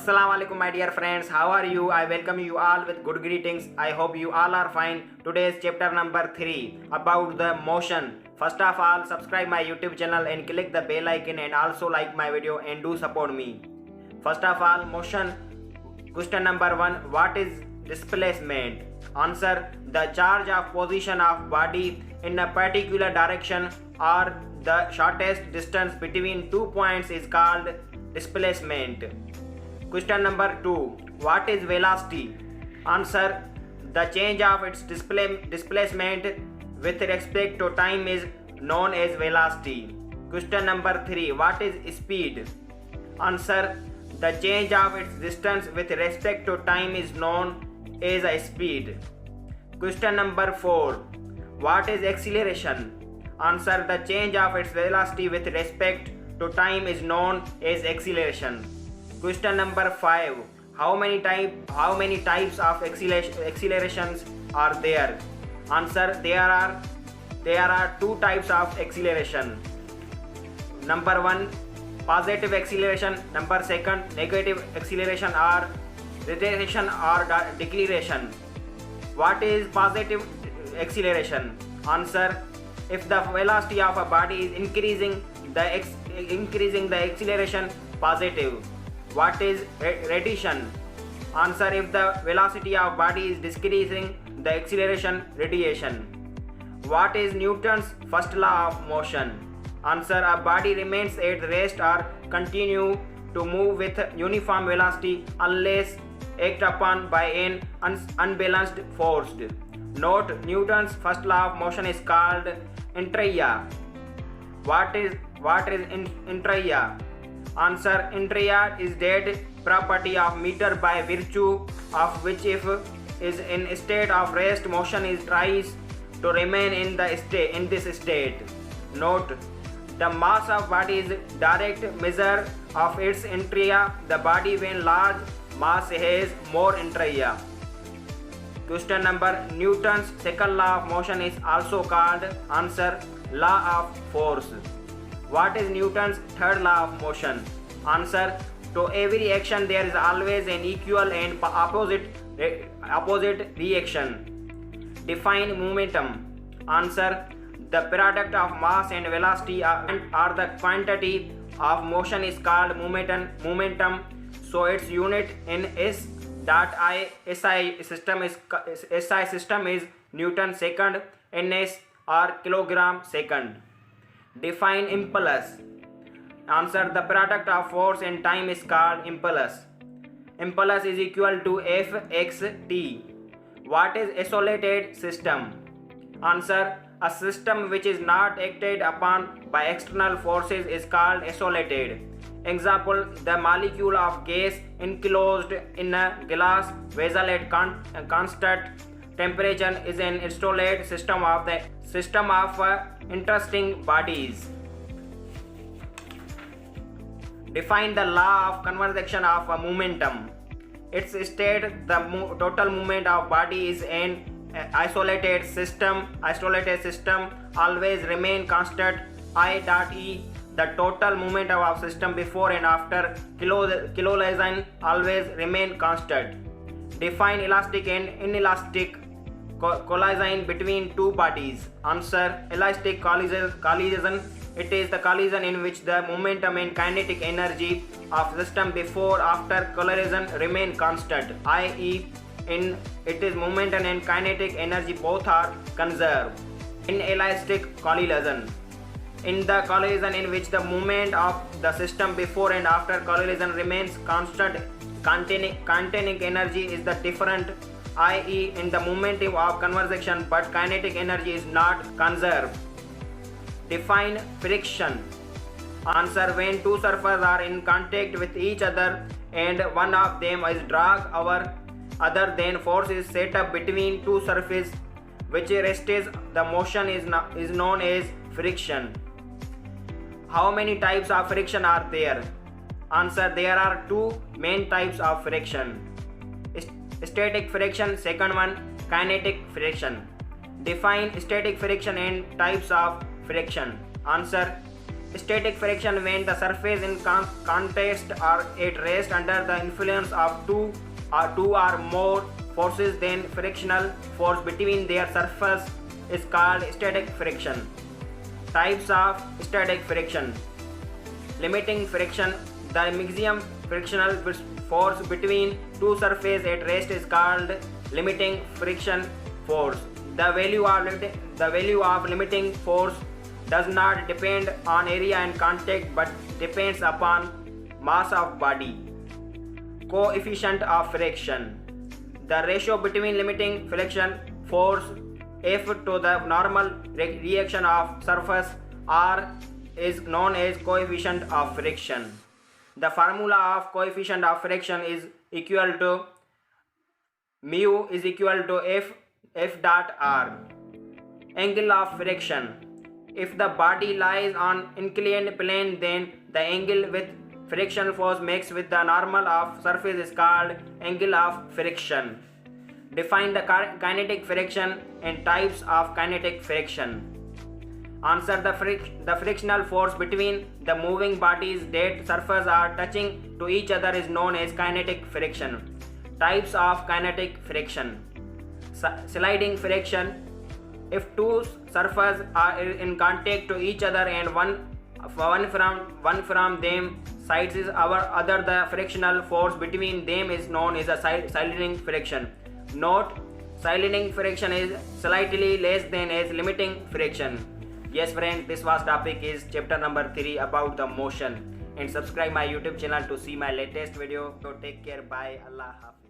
Assalamu alaikum my dear friends, how are you? I welcome you all with good greetings. I hope you all are fine. Today's chapter number 3 about the motion. First of all, subscribe my YouTube channel and click the bell icon and also like my video and do support me. First of all, motion. Question number 1, what is displacement? Answer, the charge of position of body in a particular direction or the shortest distance between 2 points is called displacement. Question number 2, what is velocity? Answer, the change of its displacement with respect to time is known as velocity. Question number 3, what is speed? Answer, the change of its distance with respect to time is known as a speed. Question number 4, what is acceleration? Answer, the change of its velocity with respect to time is known as acceleration. Question number 5, how many types of accelerations are there? Answer, there are 2 types of acceleration. Number 1, positive acceleration. Number 2, negative acceleration or retardation or deceleration. What is positive acceleration? Answer, if the velocity of a body is increasing the acceleration positive. What is retardation? Answer, if the velocity of body is decreasing the acceleration radiation. What is Newton's first law of motion? Answer, a body remains at rest or continue to move with uniform velocity unless acted upon by an unbalanced force. Note, Newton's first law of motion is called inertia. What is inertia? Answer, inertia is that property of matter by virtue of which if is in a state of rest, motion is tries to remain in this state. Note, the mass of body is direct measure of its inertia. The body when large mass has more inertia. Question number, Newton's second law of motion is also called, answer, law of force. What is Newton's third law of motion? Answer, to every action there is always an equal and opposite reaction. Define momentum. Answer, the product of mass and velocity or the quantity of motion is called momentum. So its unit in SI system is Newton second, NS or kilogram second. Define impulse. Answer, the product of force and time is called impulse. Impulse is equal to Fxt. What is isolated system? Answer, a system which is not acted upon by external forces is called isolated. Example, the molecule of gas enclosed in a glass vessel at constant temperature is an isolated system of interesting bodies. Define the law of conservation of momentum. It states the total movement of body is an isolated system always remain constant. I.E. the total movement of system before and after collision always remain constant. Define elastic and inelastic collision between two bodies. Answer, elastic collision, it is the collision in which the momentum and kinetic energy of system before after collision remain constant, i.e. it is momentum and kinetic energy both are conserved. Inelastic collision, in the collision in which the movement of the system before and after collision remains constant, kinetic energy is the different, i.e. in the momentum of conservation but kinetic energy is not conserved. Define friction. Answer, when two surfaces are in contact with each other and one of them is dragged over other, then force is set up between two surfaces which rests the motion is known as friction. How many types of friction are there? Answer, there are 2 main types of friction. Static friction, second one kinetic friction. Define static friction and types of friction. Answer, static friction when the surface in context are at rest under the influence of two or more forces. Then frictional force between their surface is called static friction. Types of static friction. Limiting friction. The maximum frictional force between two surfaces at rest is called limiting friction force. The value of limiting force does not depend on area and contact but depends upon mass of body. Coefficient of friction. The ratio between limiting friction force F to the normal reaction of surface R is known as coefficient of friction. The formula of coefficient of friction is equal to mu is equal to F dot R. Angle of friction. If the body lies on inclined plane, then the angle with friction force mixed with the normal of surface is called angle of friction. Define the kinetic friction and types of kinetic friction. Answer. The frictional force between the moving bodies that surfaces are touching to each other is known as kinetic friction. Types of kinetic friction. Sliding friction. If two surfaces are in contact to each other and one from them sides is other, the frictional force between them is known as a sliding friction. Note: sliding friction is slightly less than as limiting friction. Yes friends, this was topic is chapter number 3 about the motion, and subscribe my YouTube channel to see my latest video. So take care, bye, Allah Hafiz.